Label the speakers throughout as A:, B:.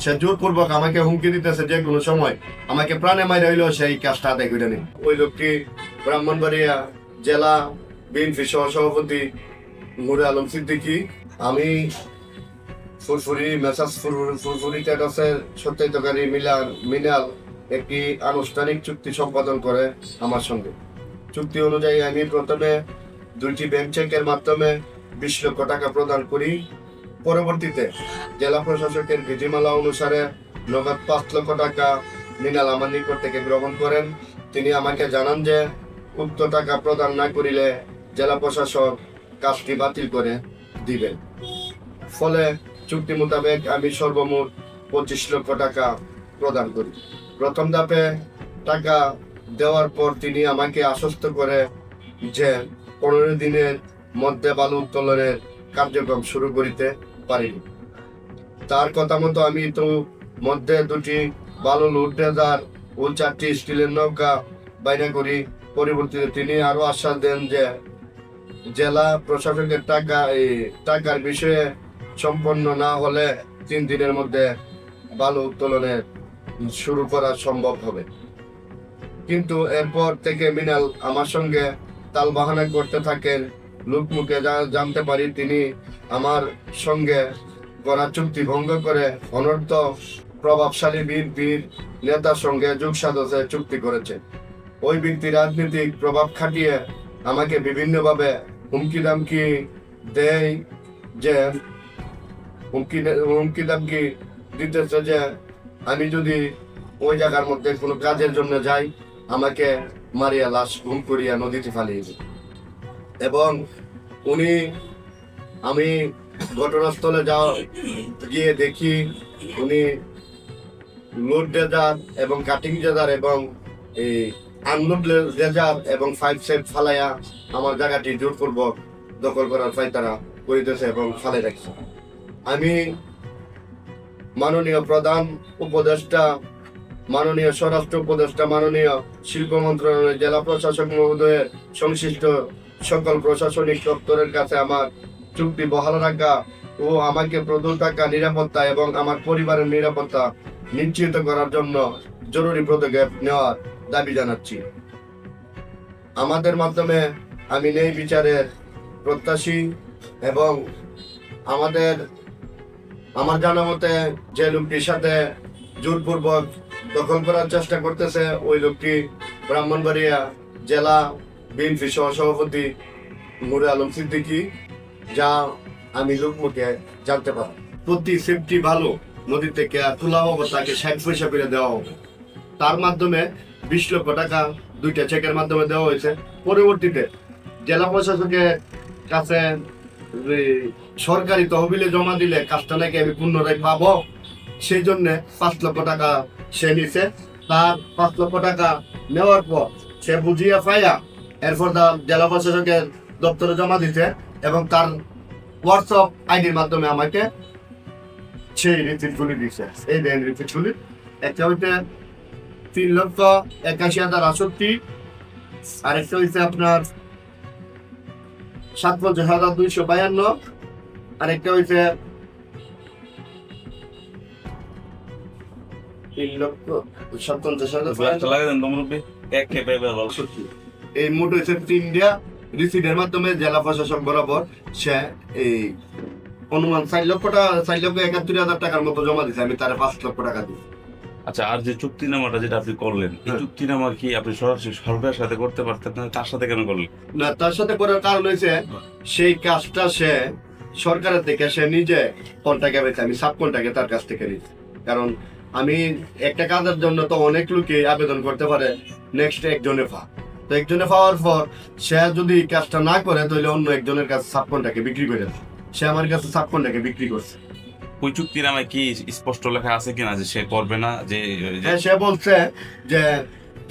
A: সে জোরপূর্বক আমাকে হুমকি দিতেছে যে কোনো সময় আমাকে প্রাণে মাইরে হইলেও সেই কাজটা আদায় করে নেই। ওই লোকটি ব্রাহ্মণবাড়িয়া জেলা বিএনপি সহসভাপতি নুরে আলম সিদ্দিকী। আমি ফুরফুরি মেসাজ ফুরফুরি ট্রেডার্সের সত্যায়িতকারী মিনাল একটি আনুষ্ঠানিক চুক্তি সম্পাদন করে আমার সঙ্গে। চুক্তি অনুযায়ী আমি প্রথমে 2টি ব্যাংক চেকের মাধ্যমে 20 লক্ষ টাকা প্রদান করি। পরবর্তীতে জেলা প্রশাসকের বিধিমালা অনুসারে নগদ 5 লক্ষ টাকা মিনাল আমার নিকট থেকে গ্রহণ করেন। তিনি আমাকে জানান যে উক্ত টাকা প্রদান না করিলে জেলা প্রশাসক কাজটি বাতিল করে দিবেন। ফলে চুক্তি মোতাবেক আমি সর্বমোট 25 লক্ষ টাকা প্রদান করি। প্রথম ধাপে টাকা দেওয়ার পর তিনি আমাকে আশ্বস্ত করে যে 15 দিনের মধ্যে বালু উত্তোলনের কার্যক্রম শুরু করিতে পারিনি। তার কথা মতো আমি তো মধ্যে 2টি বালু লুট ড্রেজার ও 4টি স্টিলের নৌকা বাইনা করি। পরবর্তীতে তিনি আরো আশ্বাস দেন যে জেলা প্রশাসকের টাকার বিষয়ে সম্পন্ন না হলে 3 দিনের মধ্যে বালু উত্তোলনের শুরু করা সম্ভব হবে। কিন্তু এরপর থেকে মিনাল আমার সঙ্গে তালবাহানা করতে থাকেন। লোকমুখে জানতে পারি তিনি আমার সঙ্গে করা চুক্তি ভঙ্গ করে অনর্থ প্রভাবশালী বিএনপির নেতার সঙ্গে যোগ সাধসে চুক্তি করেছে। ওই ব্যক্তি রাজনৈতিক প্রভাব খাটিয়ে আমাকে বিভিন্নভাবে হুমকি দামকি দেয় যে হুমকি দামকি দিতেছে যে আমি যদি ওই জায়গার মধ্যে কোনো কাজের জন্য যাই আমাকে মারিয়া লাশ গুম করিয়া নদীতে ফালিয়ে দিবে। এবং আমি ঘটনাস্থলে গিয়ে দেখি উনি লোড ড্রেজার এবং কাটিং ড্রেজার এবং এই আনলোড ড্রেজার এবং 5 সেট ফালাইয়া আমার জায়গাটি জোরপূর্বক দখল করার ফাইতারা করিতেছে এবং ফালাই রাখছে। আমি মাননীয় প্রধান উপদেষ্টা, মাননীয় স্বরাষ্ট্র উপদেষ্টা, মাননীয় শিল্প মন্ত্রণালয়ের জেলা প্রশাসক মহোদয়ের সংশ্লিষ্ট সকল প্রশাসনিক দপ্তরের কাছে আমার চুক্তি বহাল রাখা ও আমাকে প্রদত্ত টাকা নিরাপত্তা এবং আমার পরিবারের নিরাপত্তা নিশ্চিত করার জন্য জরুরি পদক্ষেপ নেওয়ার দাবি জানাচ্ছি। আমাদের মাধ্যমে আমি ন্যায় বিচারের প্রত্যাশী এবং আমার জানা মতে যে লোকটির সাথে জোরপূর্বক দখল করার চেষ্টা করতেছে ওই লোকটি ব্রাহ্মণবাড়িয়া জেলা বিএনপি সহসভাপতি নুরে আলম সিদ্দিকী, যা আমি লোকমুখে জানতে পারি। প্রতি সেফটি ভালো নদী থেকে তোলা হবে তাকে 60 পয়সা করে দেওয়া হবে। তার মাধ্যমে 20 লক্ষ টাকা 2টা চেকের মাধ্যমে দেওয়া হয়েছে। পরবর্তীতে জেলা প্রশাসকের কাছে সরকারি তহবিলে জমা দিলে কাজটা নাকি আমি পুনরায় পাবো, সেই জন্য 5 লক্ষ টাকা সে নিছে। তার 5 লক্ষ টাকা নেওয়ার পর সে বুঝিয়া পাইয়া এরপর জেলা প্রশাসকের দপ্তরে জমা দিতে এবং তার হোয়াটসঅ্যাপ আইডির মাধ্যমে আমাকে সেই রিসিপ্টগুলি দিচ্ছে। এই দেন রিসিপ্টগুলি একটা হইতে 3,81,068, আরেকটা হইছে আপনার 57,252, আরেকটা হইছে 3,57,000। এই মোট হয়েছে 3টা রিসিটের মাধ্যমে জেলা প্রশাসক বরাবর সে এই অনুমান 4,71,000 টাকার মতো জমা দিচ্ছে। আমি তার 5 লক্ষ টাকা দিই।
B: আচ্ছা, আর যে চুক্তিনামাটা যেটা আপনি করলেন, এই চুক্তিনামা কি আপনি সরাসরি সরকারের সাথে করতে পারতেন না? তার সাথে কেন করলেন
A: না? তার সাথে করার কারণ হয়েছে সেই কাজটা সে সরকারের থেকে সে নিজে কন্ট্রাক্টে পেয়েছে, আমি সাব কন্ট্রাক্টে তার কাছ থেকে নিয়েছি। কারণ আমি একটা কাজের জন্য তো অনেক লোকে আবেদন করতে পারে, নেক্সট একজনে তো একজনে পাওয়ার পর সে যদি কাজটা না করে তাহলে অন্য একজনের কাছে সাব কন্ট্রাক্টে বিক্রি করে দেয়। সে আমার কাছে সাব কন্ট্রাক্টে বিক্রি করছে।
B: ওই চুক্তিনামায় কি স্পষ্ট লেখা আছে কিনা যে সে করবে না? যে
A: সে বলছে যে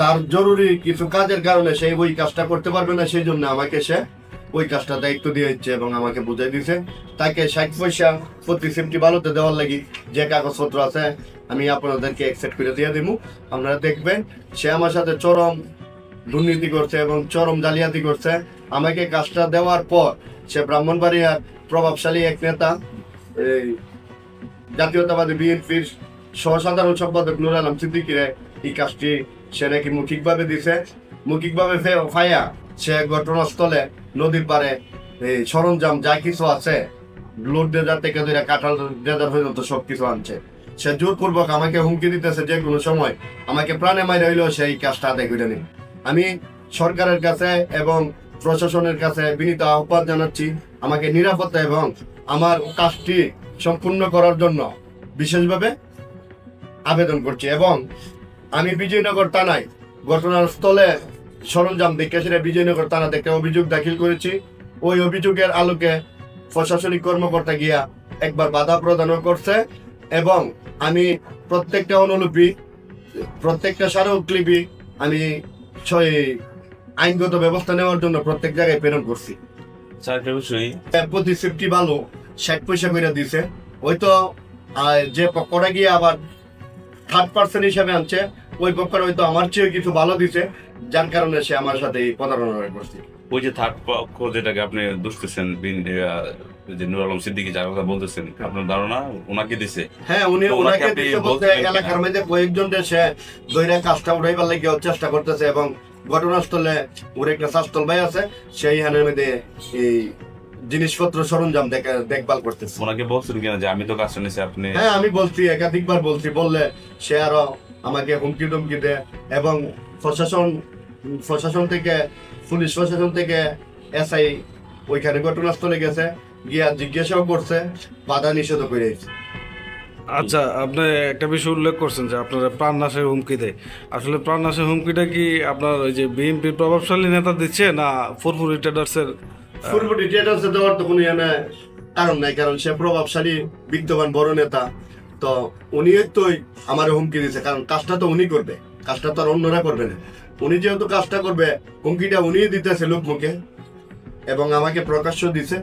A: তার জরুরি কিছু কাজের কারণে সে ওই কাজটা করতে পারবে না, সেই জন্য আমাকে সে ওই কাজটা দায়িত্ব দিয়ে দিচ্ছে এবং আমাকে বুঝাই দিচ্ছে তাকে 60 পয়সা প্রতি সেফটি বালুতে দেওয়ার লাগি যে কাগজপত্র আছে আমি আপনাদেরকে অ্যাকসেপ্ট করে দিয়ে দিব। আপনারা দেখবেন সে আমার সাথে চরম দুর্নীতি করছে এবং চরম জালিয়াতি করছে। আমাকে কাজটা দেওয়ার পর সে ব্রাহ্মণবাড়িয়ার প্রভাবশালী এক নেতা, এই জাতীয়তাবাদী বিএনপির সহসাধারণ সম্পাদক নুর আলম সিদ্দিকীর এই কাজটি সে নাকি মৌখিকভাবে দিছে। মৌখিকভাবে ফাইয়া সে ঘটনাস্থলে নদীর পাড়ে এই সরঞ্জাম যা কিছু আছে, লোড ডেজার থেকে ধরে কাঁঠাল ডেজার পর্যন্ত সবকিছু আনছে। সে জোরপূর্বক আমাকে হুমকি দিতেছে যে কোনো সময় আমাকে প্রাণে মাইরে হইলেও সেই কাজটা আদায় করে নিন। আমি সরকারের কাছে এবং প্রশাসনের কাছে বিনীত আহ্বান জানাচ্ছি, আমাকে নিরাপত্তা এবং আমার কাজটি সম্পূর্ণ করার জন্য বিশেষভাবে আবেদন করছি। এবং আমি বিজয়নগর থানায় ঘটনাস্থলে সরঞ্জাম দেখে সেটা বিজয়নগর থানা থেকে অভিযোগ দাখিল করেছি। ওই অভিযোগের আলোকে প্রশাসনিক কর্মকর্তা গিয়া একবার বাধা প্রদানও করছে এবং আমি প্রত্যেকটা অনুলিপি, প্রত্যেকটা স্মারকলিপি আমি আইনগত ব্যবস্থা নেওয়ার জন্য প্রত্যেক জায়গায় প্রেরণ করছি।
B: চারটা বিষয়
A: প্রতি সেফটি ভালো 60 পয়সা করে দিছে। ওই তো যে পক্ষটা গিয়ে আবার থার্ড পার্সন হিসাবে আনছে, ওই পক্ষটা হয়তো আমার চেয়ে কিছু ভালো দিছে, যার কারণে সে আমার সাথে এই প্রতারণা করছে।
B: ওই যে থার্ড পক্ষ যেটাকে আপনি দুষতেছেন, যে নুর আলম সিদ্দিকী যার কথা বলতেছেন, আপনার ধারণা ওনাকে দিছে?
A: হ্যাঁ, উনি ওনাকে দিতে বলতে এলাকার মধ্যে কয়েকজন সে দৈরা কাজটা উঠাইবার লাগে চেষ্টা করতেছে এবং ঘটনাস্থলে ওর একটা শাস্তল ভাই আছে, সেই হানের মধ্যে এই জিনিসপত্র সরঞ্জাম দেখভাল করতেছে।
B: ওনাকে বলছেন কিনা যে আমি তো কাজটা নিছি আপনি?
A: হ্যাঁ, আমি বলছি, একাধিকবার বলছি। বললে সে আরো আমাকে হুমকি টুমকি দেয় এবং প্রশাসন থেকে, পুলিশ প্রশাসন থেকে এসআই ওইখানে ঘটনাস্থলে গেছে, গিয়া জিজ্ঞাসাও করছে, বাধা নিষেধও করে দিয়েছে।
C: আচ্ছা, আপনি একটা বিষয় উল্লেখ করছেন যে আপনারা প্রাণনাশের হুমকি দেয়। আসলে প্রাণনাশের হুমকিটা কি আপনার ওই যে বিএনপির প্রভাবশালী নেতা দিচ্ছে, না ফুরফুরি ট্রেডার্সের?
A: ফুরফুরি ট্রেডার্সে দেওয়ার তো কোনো কারণ নাই, কারণ সে প্রভাবশালী বিদ্যমান বড় নেতা। তো উনি তো আমার হুমকি দিচ্ছে, কারণ কাজটা তো উনি করবে, কাজটা তো আর অন্যরা করবে না। উনি যেহেতু কাজটা করবে, হুমকিটা উনিই দিতেছে লোকমুখে এবং আমাকে প্রকাশ্য দিছে।